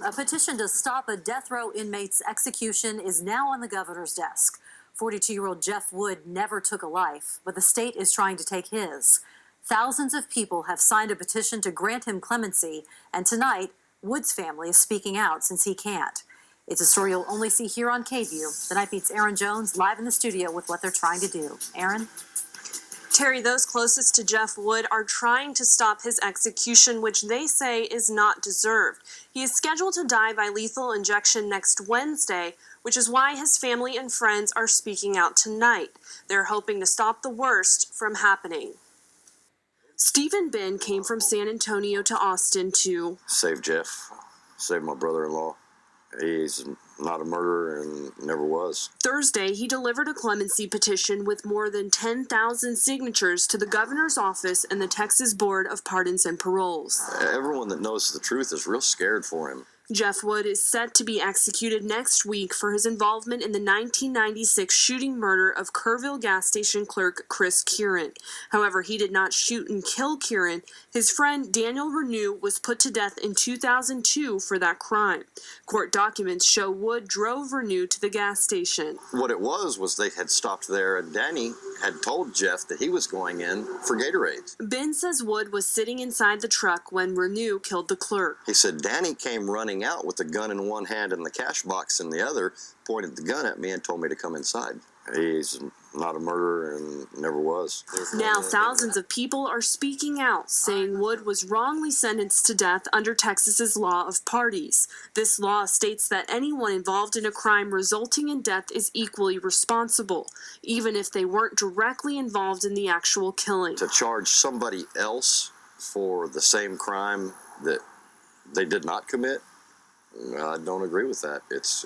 A petition to stop a death row inmate's execution is now on the governor's desk. 42-year-old Jeff Wood never took a life, but the state is trying to take his. Thousands of people have signed a petition to grant him clemency, and tonight, Wood's family is speaking out since he can't. It's a story you'll only see here on KVUE. The Night Beat's Aaron Jones live in the studio with what they're trying to do. Aaron? Terry, those closest to Jeff Wood are trying to stop his execution, which they say is not deserved. He is scheduled to die by lethal injection next Wednesday, which is why his family and friends are speaking out tonight. They're hoping to stop the worst from happening. Stephen Bin came from San Antonio to Austin to save Jeff, save my brother-in-law. He's not a murderer and never was. Thursday, he delivered a clemency petition with more than 10,000 signatures to the governor's office and the Texas Board of Pardons and Paroles. Everyone that knows the truth is real scared for him. Jeff Wood is set to be executed next week for his involvement in the 1996 shooting murder of Kerrville gas station clerk Chris Curran. However, he did not shoot and kill Curran. His friend Daniel Renew was put to death in 2002 for that crime. Court documents show Wood drove Renew to the gas station. What it was they had stopped there, and Danny had told Jeff that he was going in for Gatorade. Ben says Wood was sitting inside the truck when Renew killed the clerk. He said Danny came running out with the gun in one hand and the cash box in the other, pointed the gun at me and told me to come inside. He's not a murderer and never was. Now thousands of people are speaking out, saying Wood was wrongly sentenced to death under Texas's law of parties. This law states that anyone involved in a crime resulting in death is equally responsible, even if they weren't directly involved in the actual killing. To charge somebody else for the same crime that they did not commit, I don't agree with that. It's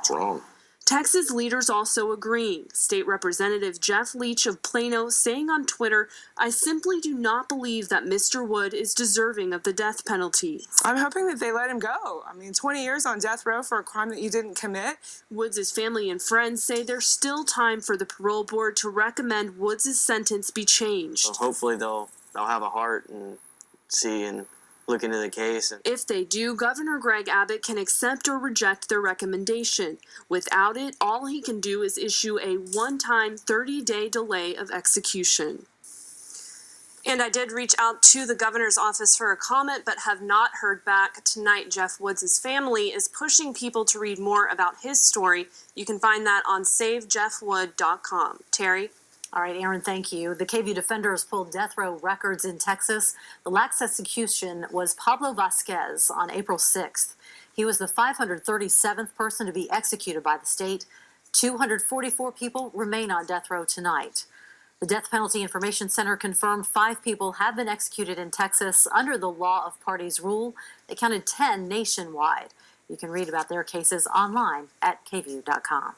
wrong. Texas leaders also agreeing. State Representative Jeff Leach of Plano saying on Twitter, "I simply do not believe that Mr. Wood is deserving of the death penalty." I'm hoping that they let him go. 20 years on death row for a crime that you didn't commit. Woods' family and friends say there's still time for the parole board to recommend Woods' sentence be changed. Well, hopefully they'll have a heart and see and look into the case. If they do, Governor Greg Abbott can accept or reject their recommendation. Without it, all he can do is issue a one-time 30-day delay of execution. And I did reach out to the governor's office for a comment, but have not heard back. Tonight, Jeff Woods' family is pushing people to read more about his story. You can find that on SaveJeffWood.com. Terry? All right, Aaron, thank you. The KVUE defenders pulled death row records in Texas. The last execution was Pablo Vasquez on April 6th. He was the 537th person to be executed by the state. 244 people remain on death row tonight. The Death Penalty Information Center confirmed 5 people have been executed in Texas under the law of parties rule. They counted 10 nationwide. You can read about their cases online at KVUE.com.